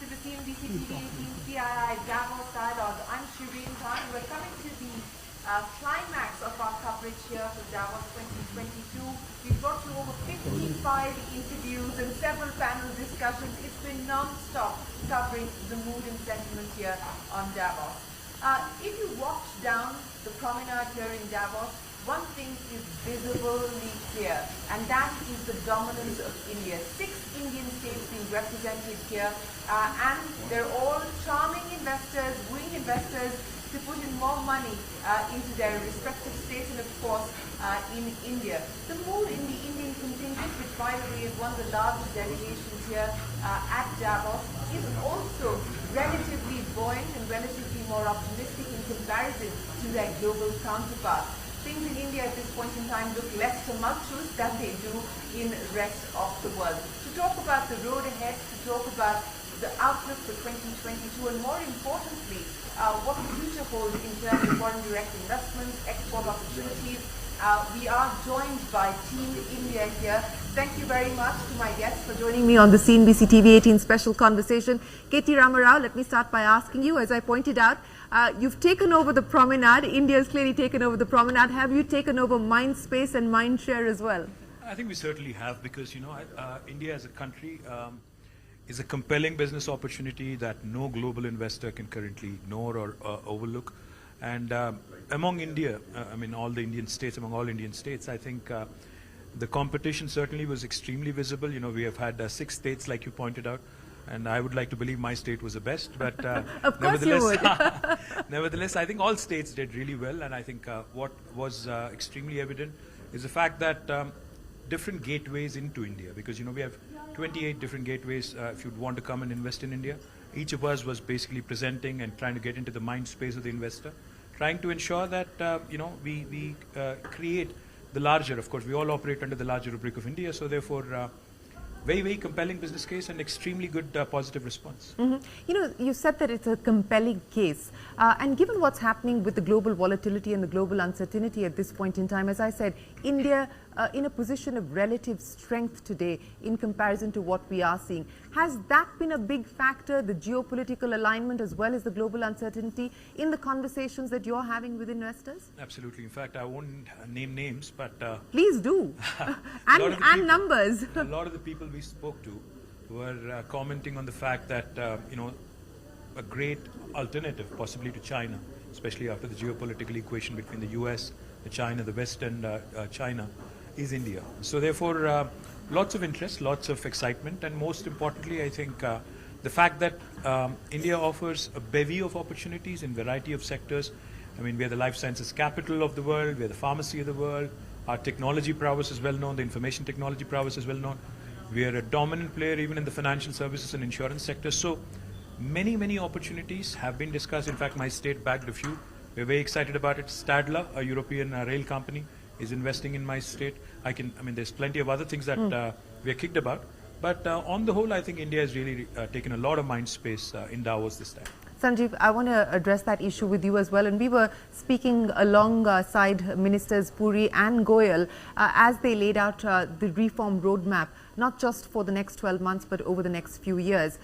the CNBC TV 18 CII Davos Dialogue. I'm Shereen, Bhan. We're coming to the climax of our coverage here for Davos 2022. We've brought you over 55 interviews and several panel discussions. It's been non-stop covering the mood and sentiment here on Davos. If you walk down the promenade here in Davos, one thing is visibly clear, and that is the dominance of India. 6 Indian states being represented here, and they're all charming investors, wooing investors to put in more money into their respective states and, of course, in India. The mood in the Indian contingent, which, by the way, is one of the largest delegations here at Davos, is also relatively buoyant and relatively more optimistic in comparison to their global counterparts. Things in India at this point in time look less tumultuous than they do in the rest of the world. To talk about the road ahead, to talk about the outlook for 2022, and more importantly, what the future holds in terms of foreign direct investments, export opportunities, we are joined by Team India here. Thank you very much to my guests for joining me on the CNBC TV 18 special conversation. K.T. Rama, let me start by asking you, as I pointed out, you've taken over the promenade. India has clearly taken over the promenade. Have you taken over mind space and mind share as well? I think we certainly have, because, you know, India as a country is a compelling business opportunity that no global investor can currently ignore or overlook. And among India, I mean, all the Indian states, among all Indian states, I think the competition certainly was extremely visible. You know, we have had 6 states, like you pointed out, and I would like to believe my state was the best. But of course you would. Nevertheless, I think all states did really well. And I think what was extremely evident is the fact that different gateways into India, because, you know, we have 28 different gateways if you'd want to come and invest in India. Each of us was basically presenting and trying to get into the mind space of the investor, trying to ensure that, you know, we create the larger, of course, we all operate under the larger rubric of India, so therefore, very, very compelling business case and extremely good positive response. You know, you said that it's a compelling case. And given what's happening with the global volatility and the global uncertainty at this point in time, as I said, India in a position of relative strength today in comparison to what we are seeing. Has that been a big factor, the geopolitical alignment as well as the global uncertainty, in the conversations that you're having with investors? Absolutely. In fact, I won't name names, but... Please do. and numbers. A lot of the people we spoke to were commenting on the fact that, you know, a great alternative possibly to China, especially after the geopolitical equation between the US, China, the West and China, is India. So therefore, lots of interest, lots of excitement, and most importantly, I think the fact that India offers a bevy of opportunities in variety of sectors. I mean, we are the life sciences capital of the world, we are the pharmacy of the world, our technology prowess is well known, the information technology prowess is well known. We are a dominant player even in the financial services and insurance sector. So many, many opportunities have been discussed. In fact, my state bagged a few. We're very excited about it. Stadler, a European rail company, is investing in my state. I mean, there's plenty of other things that we are kicked about. But on the whole, I think India has really taken a lot of mind space in Davos this time. Sanjiv, I want to address that issue with you as well. And we were speaking alongside Ministers Puri and Goyal as they laid out the reform roadmap, not just for the next 12 months, but over the next few years.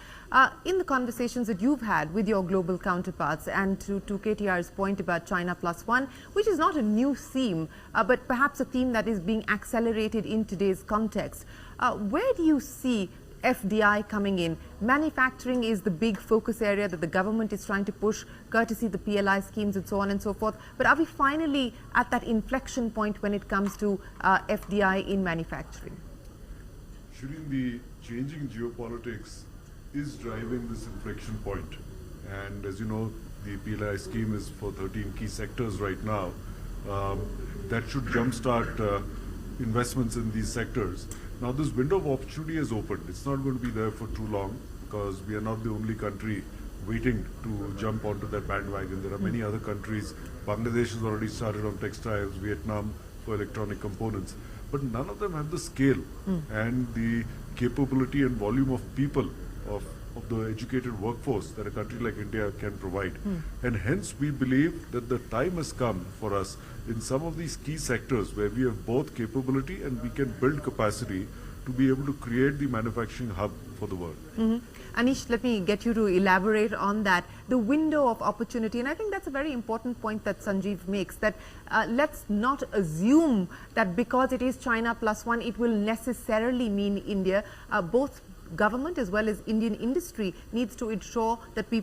In the conversations that you've had with your global counterparts, and to KTR's point about China Plus One, which is not a new theme, but perhaps a theme that is being accelerated in today's context, where do you see FDI coming in? Manufacturing is the big focus area that the government is trying to push, courtesy the PLI schemes and so on and so forth. But are we finally at that inflection point when it comes to FDI in manufacturing? Shouldn't the changing geopolitics is driving this inflection point. And as you know, the PLI scheme is for 13 key sectors right now. That should jumpstart investments in these sectors. Now this window of opportunity has opened. It's not going to be there for too long, because we are not the only country waiting to jump onto that bandwagon. There are many other countries. Bangladesh has already started on textiles, Vietnam for electronic components. But none of them have the scale and the capability and volume of people, of the educated workforce that a country like India can provide. And hence we believe that the time has come for us in some of these key sectors where we have both capability and we can build capacity to be able to create the manufacturing hub for the world. Anish, let me get you to elaborate on that. The window of opportunity, and I think that's a very important point that Sanjiv makes, that let's not assume that because it is China +1, it will necessarily mean India. Both government as well as Indian industry needs to ensure that we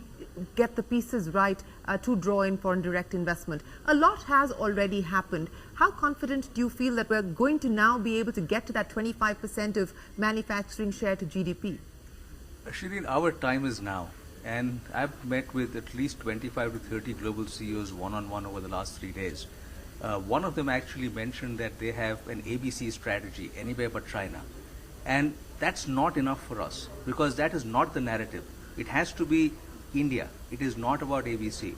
get the pieces right to draw in foreign direct investment. A lot has already happened. How confident do you feel that we're going to now be able to get to that 25% of manufacturing share to GDP? Shereen, our time is now. And I've met with at least 25 to 30 global CEOs one-on-one over the last 3 days. One of them actually mentioned that they have an ABC strategy, anywhere but China. And that's not enough for us, because that is not the narrative. It has to be India. It is not about ABC.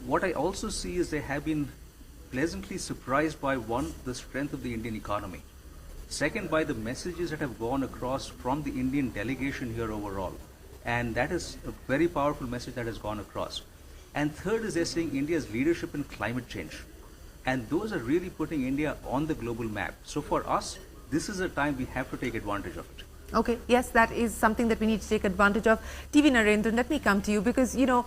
What I also see is they have been pleasantly surprised by, one, the strength of the Indian economy. Second, by the messages that have gone across from the Indian delegation here overall. And that is a very powerful message that has gone across. And third is they're seeing India's leadership in climate change. And those are really putting India on the global map. So for us, this is a time we have to take advantage of it. Okay, yes, that is something that we need to take advantage of. TV Narendran, let me come to you because, you know,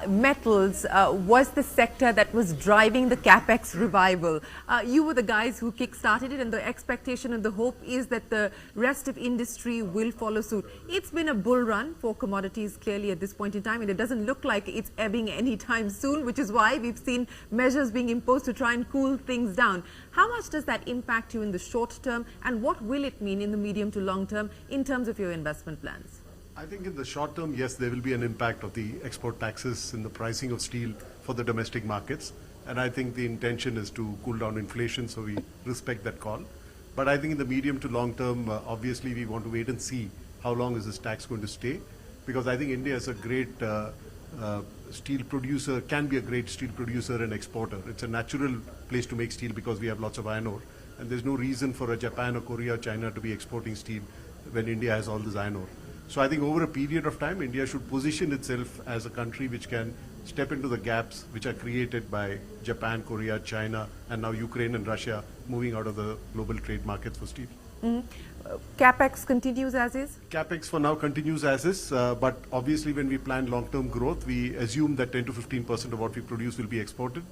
metals was the sector that was driving the capex revival. You were the guys who kick-started it, and the expectation and the hope is that the rest of industry will follow suit. It's been a bull run for commodities clearly at this point in time, and it doesn't look like it's ebbing anytime soon, which is why we've seen measures being imposed to try and cool things down. How much does that impact you in the short term, and what will it mean in the medium to long term in terms of your investment plans? I think in the short term, yes, there will be an impact of the export taxes in the pricing of steel for the domestic markets. And I think the intention is to cool down inflation, so we respect that call. But I think in the medium to long term, obviously we want to wait and see how long is this tax going to stay. Because I think India is a great steel producer, can be a great steel producer and exporter. It's a natural place to make steel because we have lots of iron ore. And there's no reason for a Japan or Korea or China to be exporting steel when India has all this iron ore. So I think over a period of time, India should position itself as a country which can step into the gaps which are created by Japan, Korea, China, and now Ukraine and Russia moving out of the global trade markets for steel. Capex continues as is? Capex for now continues as is, but obviously when we plan long-term growth, we assume that 10 to 15% of what we produce will be exported.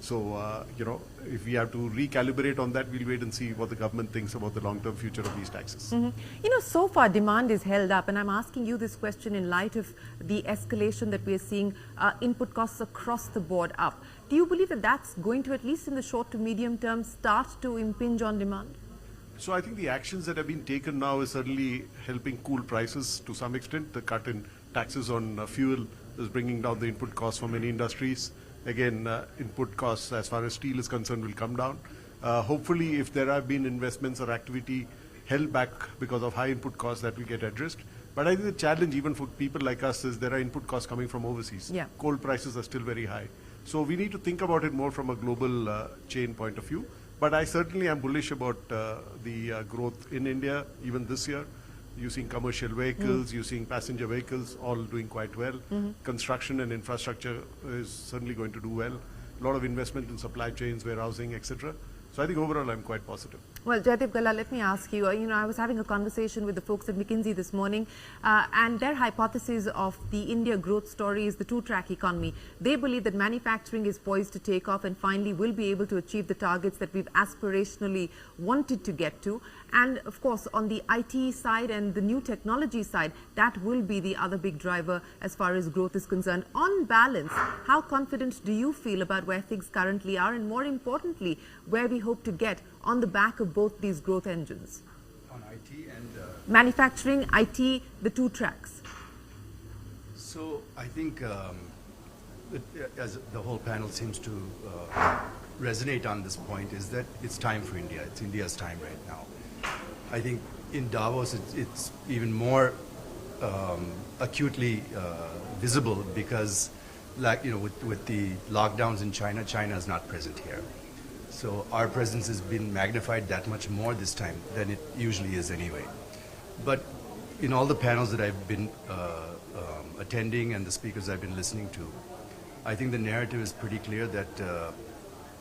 So, you know, if we have to recalibrate on that, we'll wait and see what the government thinks about the long-term future of these taxes. You know, so far demand is held up, and I'm asking you this question in light of the escalation that we are seeing, input costs across the board up. Do you believe that that's going to, at least in the short to medium term, start to impinge on demand? So I think the actions that have been taken now is certainly helping cool prices to some extent. The cut in taxes on fuel is bringing down the input costs for many industries. Again, input costs as far as steel is concerned will come down. Hopefully, if there have been investments or activity held back because of high input costs, that will get addressed. But I think the challenge even for people like us is there are input costs coming from overseas. Yeah. Coal prices are still very high. So we need to think about it more from a global chain point of view. But I certainly am bullish about the growth in India, even this year. Using commercial vehicles, using passenger vehicles, all doing quite well. Construction and infrastructure is certainly going to do well. A lot of investment in supply chains, warehousing, etc. So I think overall I'm quite positive. Well, Jayadev, Galla, let me ask you, you know, I was having a conversation with the folks at McKinsey this morning, and their hypothesis of the India growth story is the two-track economy. They believe that manufacturing is poised to take off and finally will be able to achieve the targets that we've aspirationally wanted to get to. And of course, on the IT side and the new technology side, that will be the other big driver as far as growth is concerned. On balance, how confident do you feel about where things currently are, and more importantly, where we hope to get on the back of both these growth engines? On IT and manufacturing, IT, the two tracks. So I think as the whole panel seems to resonate on this point, is that it's time for India. It's India's time right now. I think in Davos it's even more acutely visible because, like, you know, with the lockdowns in China, China is not present here. So our presence has been magnified that much more this time than it usually is anyway. But in all the panels that I've been attending and the speakers I've been listening to, I think the narrative is pretty clear that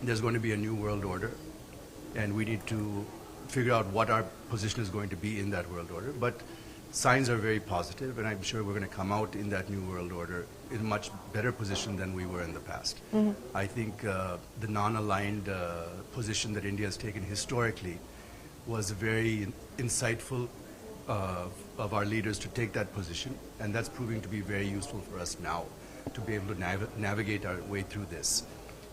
there's going to be a new world order, and we need to figure out what our position is going to be in that world order. But signs are very positive, and I'm sure we're going to come out in that new world order in a much better position than we were in the past. I think the non-aligned position that India has taken historically was very insightful of our leaders to take that position, and that's proving to be very useful for us now to be able to navigate our way through this.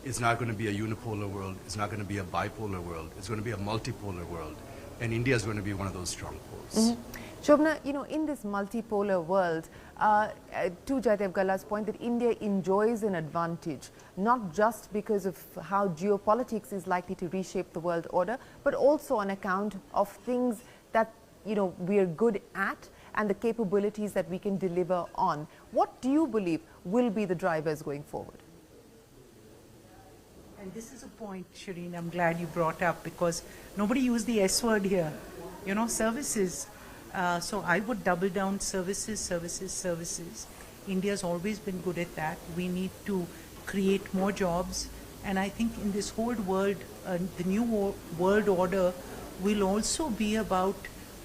It's not going to be a unipolar world. It's not going to be a bipolar world. It's going to be a multipolar world, and India is going to be one of those strong poles. Shobna, you know, in this multipolar world, to Jayadev Galla's point that India enjoys an advantage, not just because of how geopolitics is likely to reshape the world order, but also on account of things that, you know, we are good at and the capabilities that we can deliver on. What do you believe will be the drivers going forward? And this is a point, Shereen, I'm glad you brought up, because nobody used the S word here. You know, services. So I would double down services, services, services. India's always been good at that. We need to create more jobs. And I think in this whole world, the new world order will also be about,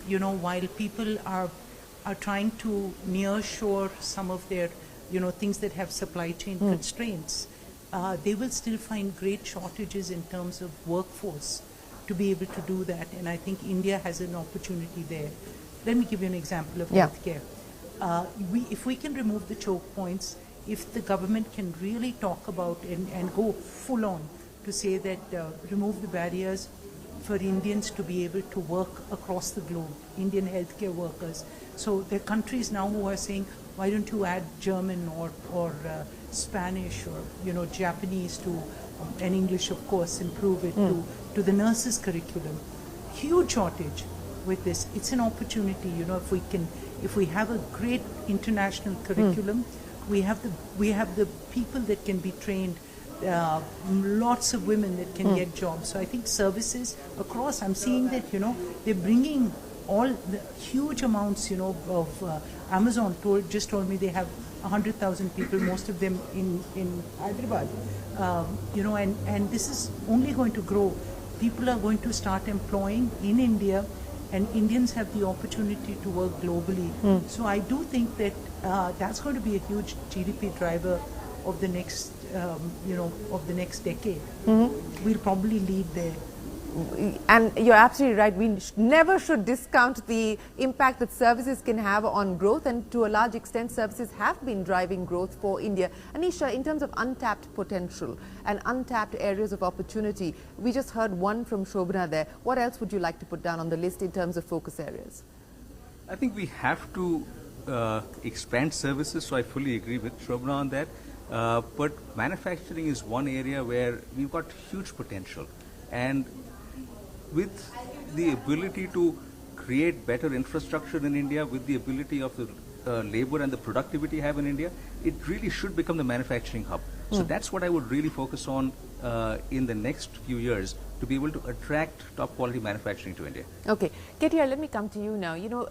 you know, while people are trying to nearshore some of their, you know, things that have supply chain constraints, they will still find great shortages in terms of workforce to be able to do that. And I think India has an opportunity there. Let me give you an example of healthcare. If we can remove the choke points, if the government can really talk about and go full on to say that remove the barriers for Indians to be able to work across the globe, Indian healthcare workers. So there are countries now who are saying, why don't you add German or Spanish or, you know, Japanese to, and English of course, improve it to the nurses curriculum. Huge shortage with this. It's an opportunity, you know, if we have a great international curriculum, we have the people that can be trained, lots of women that can get jobs. So I think services across, I'm seeing that, you know, they're bringing all the huge amounts, you know, of Amazon just told me they have 100,000 people, most of them in Hyderabad, you know, and this is only going to grow. People are going to start employing in India, and Indians have the opportunity to work globally. So I do think that that's going to be a huge GDP driver of the next, you know, of the next decade. We'll probably lead there. And you're absolutely right. We never should discount the impact that services can have on growth, and to a large extent services have been driving growth for India. Anisha, in terms of untapped potential and untapped areas of opportunity, we just heard one from Shobna there. What else would you like to put down on the list in terms of focus areas? I think we have to expand services, so I fully agree with Shobna on that. But manufacturing is one area where we've got huge potential. And with the ability to create better infrastructure in India, with the ability of the labor and the productivity you have in India, it really should become the manufacturing hub. So that's what I would really focus on in the next few years, to be able to attract top quality manufacturing to India. Okay, Ketia, let me come to you now. You know,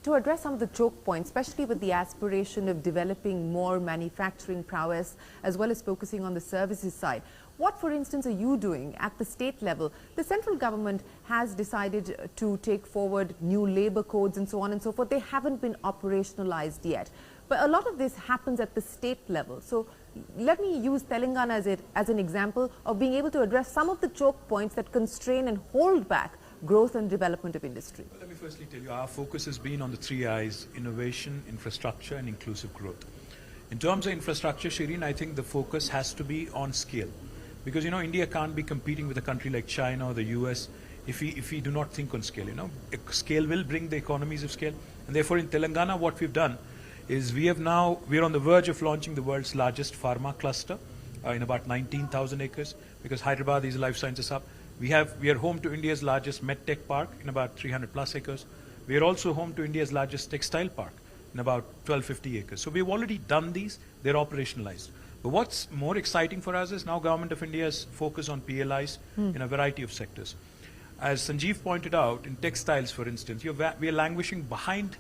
to address some of the choke points, especially with the aspiration of developing more manufacturing prowess as well as focusing on the services side, what, for instance, are you doing at the state level? The central government has decided to take forward new labor codes and so on and so forth. They haven't been operationalized yet. But a lot of this happens at the state level. So let me use Telangana as an example of being able to address some of the choke points that constrain and hold back growth and development of industry. Well, let me firstly tell you, our focus has been on the 3 I's: innovation, infrastructure, and inclusive growth. In terms of infrastructure, Shereen, I think the focus has to be on scale. Because, you know, India can't be competing with a country like China or the US if we do not think on scale. You know, scale will bring the economies of scale. And therefore, in Telangana, what we've done is we're on the verge of launching the world's largest pharma cluster in about 19,000 acres, because Hyderabad is a life sciences hub. We are home to India's largest medtech park in about 300 plus acres. We are also home to India's largest textile park in about 1250 acres. So we've already done these, they're operationalized. But what's more exciting for us is now Government of India's focus on PLIs in a variety of sectors. As Sanjiv pointed out, in textiles, for instance, we are languishing behind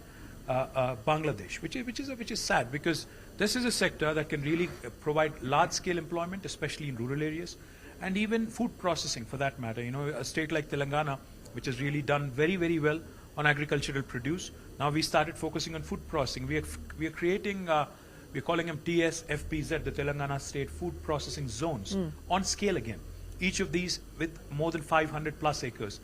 Bangladesh, which is sad, because this is a sector that can really provide large-scale employment, especially in rural areas, and even food processing, for that matter. You know, a state like Telangana, which has really done very, very well on agricultural produce, Now we started focusing on food processing. We are creating, we're calling them TSFPZ, the Telangana State Food Processing Zones, on scale again. Each of these with more than 500 plus acres,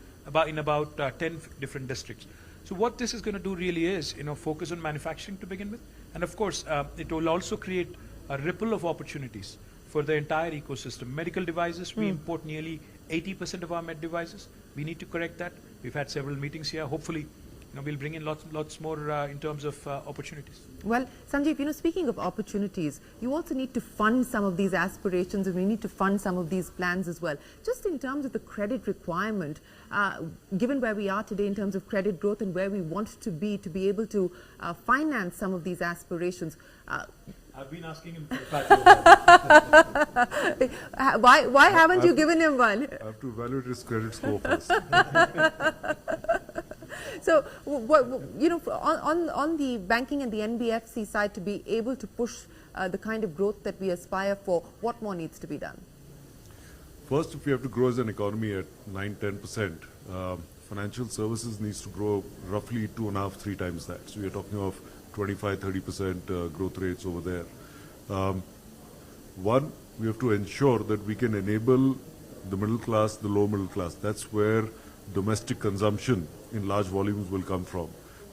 in about 10 different districts. So what this is going to do really is, focus on manufacturing to begin with. And of course, it will also create a ripple of opportunities for the entire ecosystem. Medical devices, we import nearly 80% of our med devices. We need to correct that. We've had several meetings here. Hopefully, we'll bring in lots more in terms of opportunities. Well, Sanjiv, speaking of opportunities, you also need to fund some of these aspirations, and we need to fund some of these plans as well. Just in terms of the credit requirement, given where we are today in terms of credit growth and where we want to be able to finance some of these aspirations. I've been asking him Why haven't you given him one? I have to evaluate his credit score first. So, on the banking and the NBFC side, to be able to push the kind of growth that we aspire for, what more needs to be done? First, if we have to grow as an economy at 9-10%, financial services needs to grow roughly 2.5-3 times that. So we are talking of 25-30% growth rates over there. One, we have to ensure that we can enable the middle class, the low middle class. That's where domestic consumption in large volumes will come from.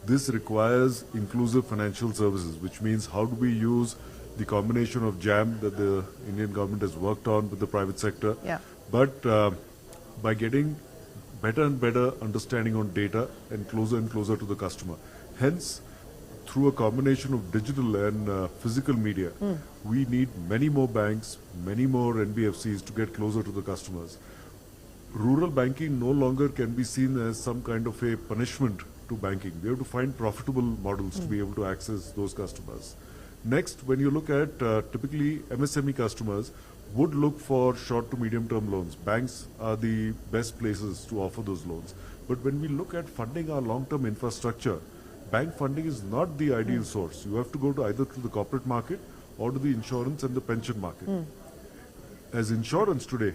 This requires inclusive financial services, which means how do we use the combination of JAM that the Indian government has worked on with the private sector, but by getting better and better understanding on data and closer to the customer. Hence, through a combination of digital and physical media, we need many more banks, many more NBFCs to get closer to the customers. Rural banking no longer can be seen as some kind of a punishment to banking. We have to find profitable models to be able to access those customers. Next, when you look at typically MSME customers would look for short to medium term loans. Banks are the best places to offer those loans. But when we look at funding our long term infrastructure, bank funding is not the ideal source. You have to go to either to the corporate market or to the insurance and the pension market. As insurance today,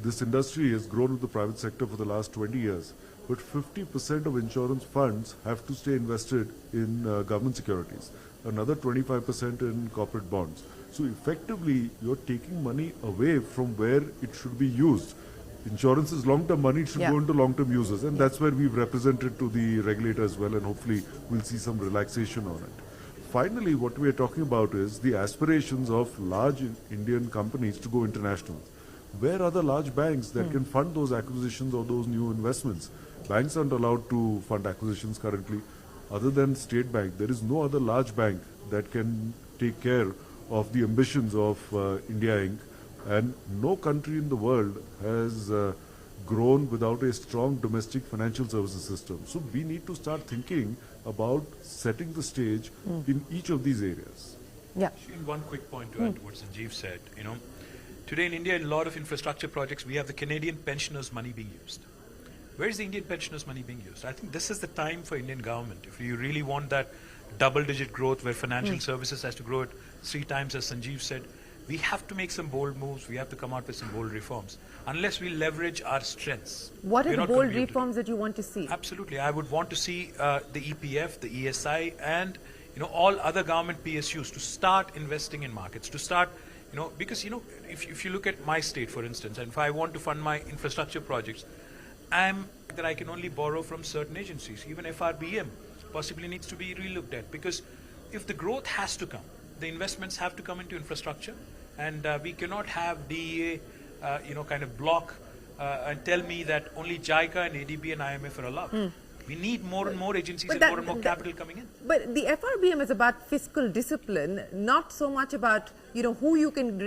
this industry has grown with the private sector for the last 20 years, but 50% of insurance funds have to stay invested in government securities, another 25% in corporate bonds. So effectively, you're taking money away from where it should be used. Insurance is long-term money, it should go into long-term users, and that's where we've represented to the regulator as well, and hopefully we'll see some relaxation on it. Finally, what we are talking about is the aspirations of large Indian companies to go international. Where are the large banks that can fund those acquisitions or those new investments? Banks aren't allowed to fund acquisitions currently. Other than State Bank, there is no other large bank that can take care of the ambitions of India Inc. And no country in the world has grown without a strong domestic financial services system. So we need to start thinking about setting the stage in each of these areas. One quick point to add to what Sanjiv said. Today in India, in a lot of infrastructure projects, we have the Canadian pensioners' money being used. Where is the Indian pensioners' money being used? I think this is the time for Indian government. If you really want that double-digit growth where financial services has to grow at 3 times, as Sanjiv said, we have to make some bold moves. We have to come out with some bold reforms. Unless we leverage our strengths. What are the bold reforms that you want to see? Absolutely. I would want to see the EPF, the ESI, and all other government PSUs to start investing in markets, to start because if you look at my state, for instance, and if I want to fund my infrastructure projects, that I can only borrow from certain agencies. Even FRBM possibly needs to be relooked at, because if the growth has to come, the investments have to come into infrastructure, and we cannot have DEA kind of block and tell me that only JICA and ADB and IMF are allowed. We need more and more agencies and more and more capital coming in. But the FRBM is about fiscal discipline, not so much about who you can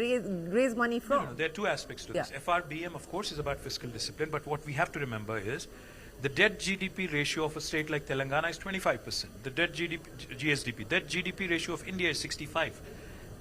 raise money from. No, there are two aspects to this. FRBM, of course, is about fiscal discipline, but what we have to remember is the debt GDP ratio of a state like Telangana is 25%. The debt GSDP, debt GDP ratio of India is 65.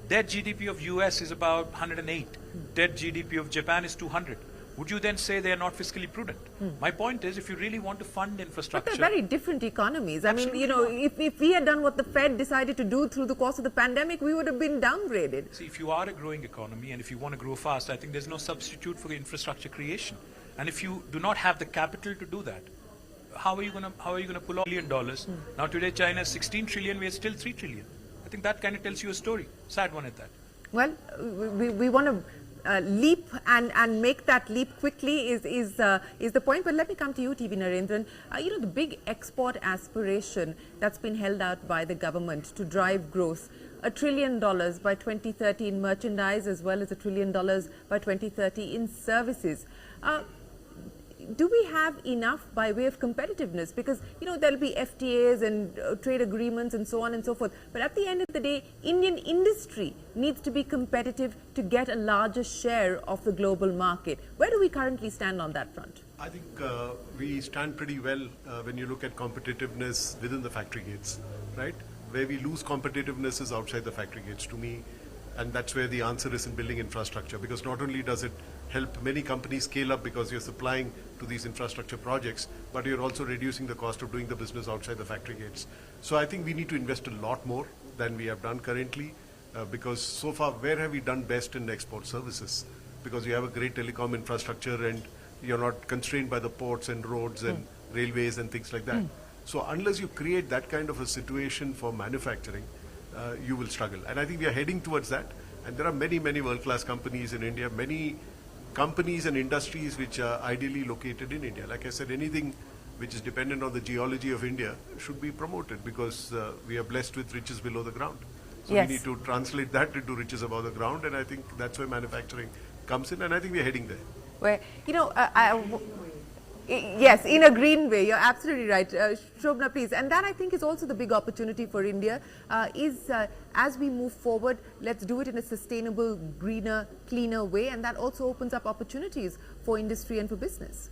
Debt GDP of US is about 108. Debt GDP of Japan is 200. Would you then say they are not fiscally prudent? My point is, if you really want to fund infrastructure... But they're very different economies. I mean, if we had done what the Fed decided to do through the course of the pandemic, we would have been downgraded. See, if you are a growing economy and if you want to grow fast, I think there's no substitute for infrastructure creation. And if you do not have the capital to do that, how are you going to pull off $1 trillion? Now today China is 16 trillion, we are still 3 trillion. I think that kind of tells you a story. Sad one at that. Well, we want to leap and make that leap quickly is the point. But let me come to you, TV Narendran. The big export aspiration that's been held out by the government to drive growth, $1 trillion by 2030 in merchandise, as well as $1 trillion by 2030 in services. Do we have enough by way of competitiveness? Because, there'll be FTAs and trade agreements and so on and so forth. But at the end of the day, Indian industry needs to be competitive to get a larger share of the global market. Where do we currently stand on that front? I think we stand pretty well when you look at competitiveness within the factory gates, right? Where we lose competitiveness is outside the factory gates, to me. And that's where the answer is in building infrastructure, because not only does it help many companies scale up because you're supplying to these infrastructure projects, but you're also reducing the cost of doing the business outside the factory gates. So I think we need to invest a lot more than we have done currently, because so far, where have we done best in export services? Because you have a great telecom infrastructure and you're not constrained by the ports and roads and railways and things like that. So unless you create that kind of a situation for manufacturing, you will struggle. And I think we are heading towards that. And there are many, many world-class companies in India, many companies and industries which are ideally located in India. Like I said, anything which is dependent on the geology of India should be promoted, because we are blessed with riches below the ground. So Yes. we need to translate that into riches above the ground, and I think that's where manufacturing comes in, and I think we are heading there. Where, yes, in a green way, you're absolutely right. Shobna, please. And that, I think, is also the big opportunity for India, as we move forward, let's do it in a sustainable, greener, cleaner way, and that also opens up opportunities for industry and for business.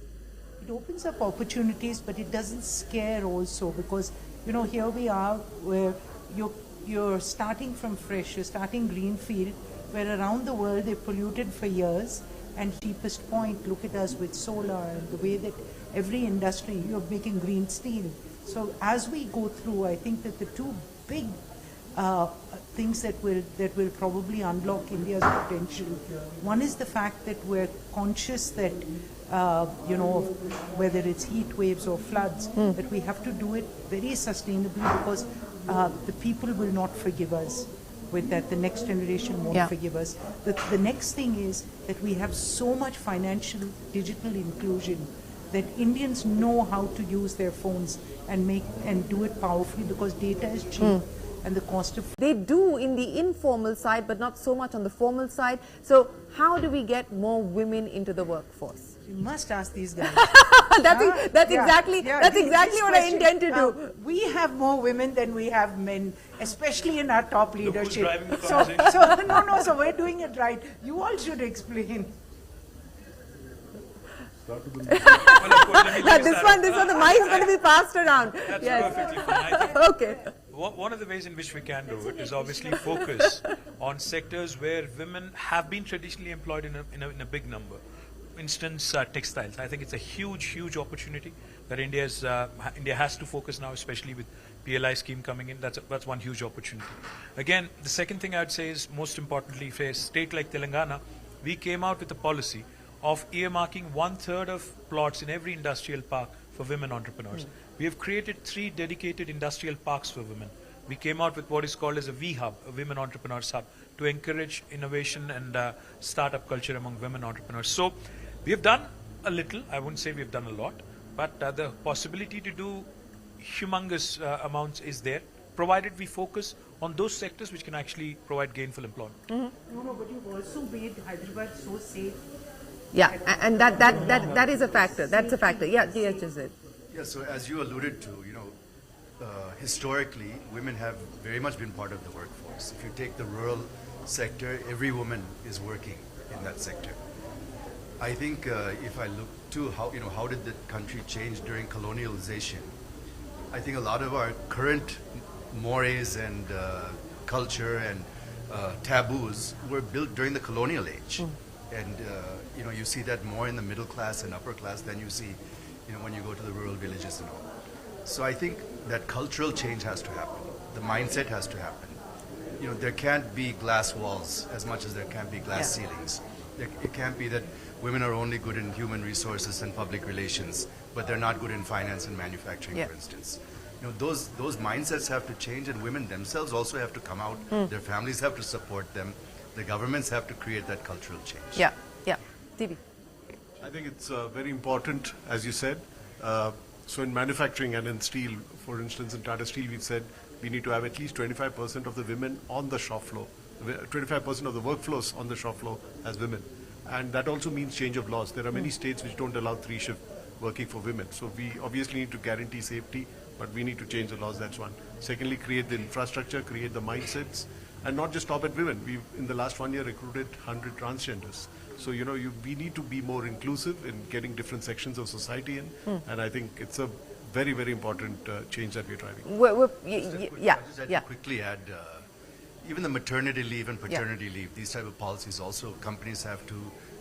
It opens up opportunities, but it doesn't scare also, because, here we are where you're starting from fresh, you're starting greenfield, where around the world they polluted for years. And cheapest point, look at us with solar and the way that every industry, you're making green steel. So as we go through, I think that the two big things that will probably unlock India's potential, one is the fact that we're conscious that, whether it's heat waves or floods, that we have to do it very sustainably, because the people will not forgive us. With that, the next generation won't forgive us. The next thing is that we have so much financial digital inclusion that Indians know how to use their phones and do it powerfully, because data is cheap and the cost of... They do in the informal side, but not so much on the formal side. So how do we get more women into the workforce? You must ask these guys. That's exactly what I intend to do. We have more women than we have men, especially in our top Look who's leadership. driving the conversation. So we're doing it right. You all should explain. Well, of course, let me raise This that one, up. the mic is going to be passed around. That's Yes. perfectly fine. I think Okay. one of the ways in which we can do it is obviously focus on sectors where women have been traditionally employed in a big number. Instance, textiles. I think it's a huge opportunity that India has to focus now, especially with PLI scheme coming in. That's one huge opportunity. Again, the second thing I would say is, most importantly, for a state like Telangana, we came out with a policy of earmarking 1/3 of plots in every industrial park for women entrepreneurs. We have created 3 dedicated industrial parks for women. We came out with what is called as a V-Hub, a Women Entrepreneurs Hub, to encourage innovation and startup culture among women entrepreneurs. So we have done a little. I wouldn't say we have done a lot, but the possibility to do humongous amounts is there, provided we focus on those sectors which can actually provide gainful employment. No, but you've also made Hyderabad so safe. Yeah, and that is a factor. That's a factor. Yeah, Jayadev. Yeah, so as you alluded to, historically, women have very much been part of the workforce. If you take the rural sector, every woman is working in that sector. I think if I look to how did the country change during colonialization, I think a lot of our current mores and culture and taboos were built during the colonial age. And you see that more in the middle class and upper class than you see when you go to the rural villages and all. So I think that cultural change has to happen. The mindset has to happen. There can't be glass walls as much as there can be glass ceilings. It can't be that women are only good in human resources and public relations, but they're not good in finance and manufacturing, Yeah. for instance. Those mindsets have to change, and women themselves also have to come out. Their families have to support them. The governments have to create that cultural change. Yeah, yeah. TV. I think it's very important, as you said. So in manufacturing and in steel, for instance, in Tata Steel, we've said we need to have at least 25% of the women on the shop floor, 25% of the workforce on the shop floor as women. And that also means change of laws. There are many states which don't allow 3-shift working for women. So we obviously need to guarantee safety, but we need to change the laws, that's one. Secondly, create the infrastructure, create the mindsets, and not just stop at women. We've, in the last 1 year, recruited 100 transgenders. So, we need to be more inclusive in getting different sections of society in, and I think it's a very, very important change that we're driving. Yeah, I just had yeah. to quickly add, even the maternity leave and paternity leave, these type of policies also, companies have to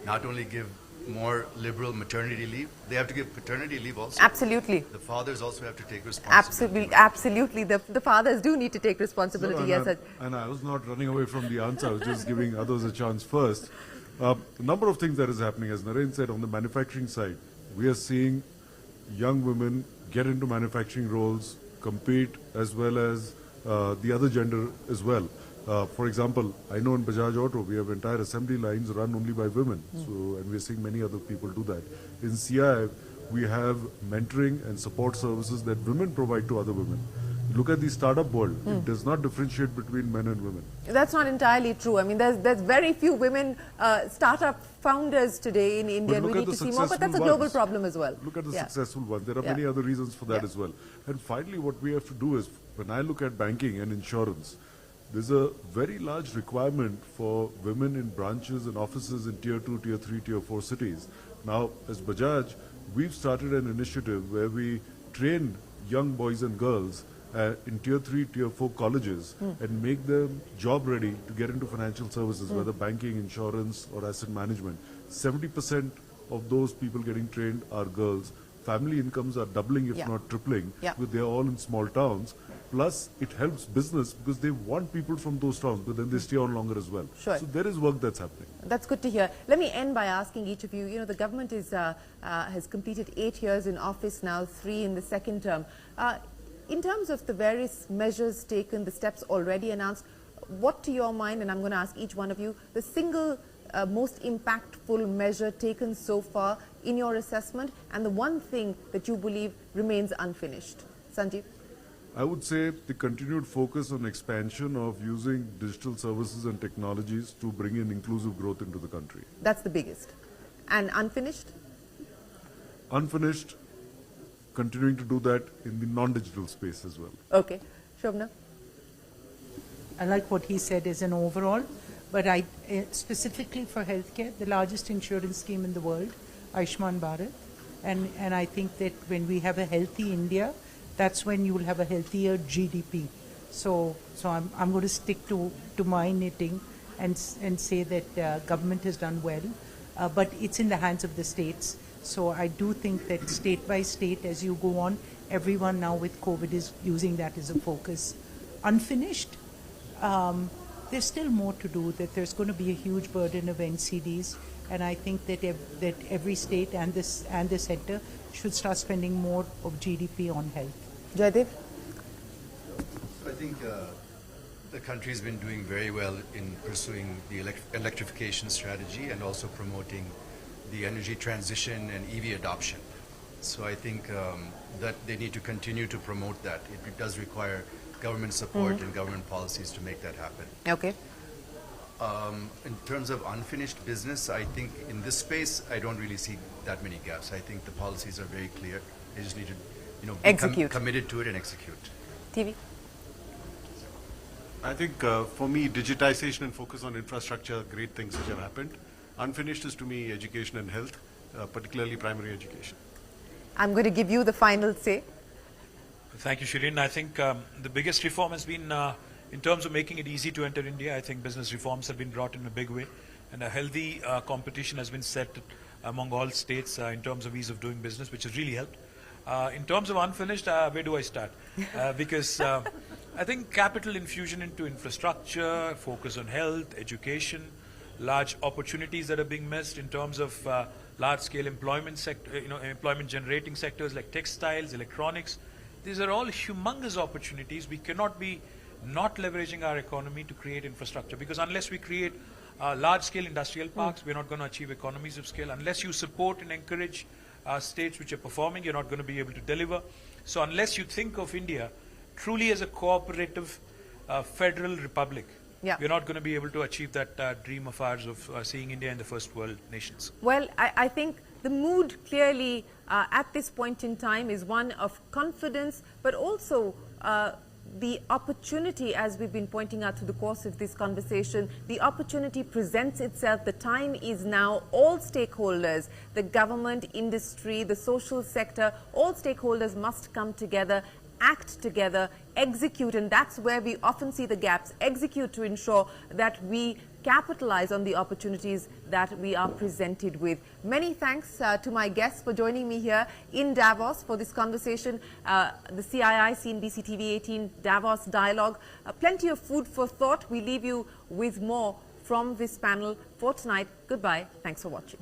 not only give more liberal maternity leave, they have to give paternity leave also. Absolutely. The fathers also have to take responsibility. Absolutely. The fathers do need to take responsibility. No, Yes. and I was not running away from the answer. I was just giving others a chance first. A number of things that is happening, as Naren said, on the manufacturing side. We are seeing young women get into manufacturing roles, compete, as well as the other gender as well. For example, I know in Bajaj Auto, we have entire assembly lines run only by women. And we're seeing many other people do that. In CII, we have mentoring and support services that women provide to other women. Look at the startup world. It does not differentiate between men and women. That's not entirely true. I mean, there's very few women startup founders today in India. We need to see more, but that's a global problem as well. Look at the successful ones. There are many other reasons for that as well. And finally, what we have to do is, when I look at banking and insurance, there's a very large requirement for women in branches and offices in Tier 2, Tier 3, Tier 4 cities. Now, as Bajaj, we've started an initiative where we train young boys and girls in Tier 3, Tier 4 colleges and make them job ready to get into financial services, whether banking, insurance or asset management. 70% of those people getting trained are girls. Family incomes are doubling, if not tripling, because they're all in small towns. Plus, it helps business because they want people from those towns, but then they stay on longer as well. Sure. So there is work that's happening. That's good to hear. Let me end by asking each of you, the government is, has completed 8 years in office now, 3 in the second term. In terms of the various measures taken, the steps already announced, what to your mind, and I'm going to ask each one of you, the single most impactful measure taken so far in your assessment, and the one thing that you believe remains unfinished? Sanjiv? I would say the continued focus on expansion of using digital services and technologies to bring in inclusive growth into the country. That's the biggest. And unfinished? Unfinished, continuing to do that in the non-digital space as well. Okay. Shobna? I like what he said as an overall, but specifically for healthcare, the largest insurance scheme in the world, Ayushman Bharat, and I think that when we have a healthy India, that's when you will have a healthier GDP. So I'm going to stick to my knitting and say that government has done well, but it's in the hands of the states. So I do think that state by state, as you go on, everyone now with COVID is using that as a focus. Unfinished, there's still more to do, that there's going to be a huge burden of NCDs, and I think that every state and the center should start spending more of GDP on health. Jayadev? I think the country's been doing very well in pursuing the electrification strategy and also promoting the energy transition and EV adoption. So I think that they need to continue to promote that. It does require government support and government policies to make that happen. Okay. In terms of unfinished business, I think in this space, I don't really see that many gaps. I think the policies are very clear. They just need to, be committed to it and execute. TV? I think for me, digitization and focus on infrastructure are great things which have happened. Unfinished is to me education and health, particularly primary education. I'm going to give you the final say. Thank you, Shereen. I think the biggest reform has been in terms of making it easy to enter India. I think business reforms have been brought in a big way, and a healthy competition has been set among all states in terms of ease of doing business, which has really helped. In terms of unfinished, where do I start? Because I think capital infusion into infrastructure, focus on health, education, large opportunities that are being missed in terms of large-scale employment sector, employment-generating sectors like textiles, electronics. These are all humongous opportunities. We cannot be not leveraging our economy to create infrastructure, because unless we create large-scale industrial parks, we're not going to achieve economies of scale. Unless you support and encourage states which are performing, you're not going to be able to deliver. So unless you think of India truly as a cooperative federal republic, we're not going to be able to achieve that dream of ours of seeing India in the first world nations. Well, I think the mood clearly at this point in time is one of confidence, but also the opportunity, as we've been pointing out through the course of this conversation, the opportunity presents itself. The time is now. All stakeholders, the government, industry, the social sector, all stakeholders must come together, act together, execute, and that's where we often see the gaps. Execute to ensure that we capitalize on the opportunities that we are presented with. Many thanks to my guests for joining me here in Davos for this conversation. The CII, CNBC TV 18 Davos Dialogue. Plenty of food for thought. We leave you with more from this panel for tonight. Goodbye. Thanks for watching.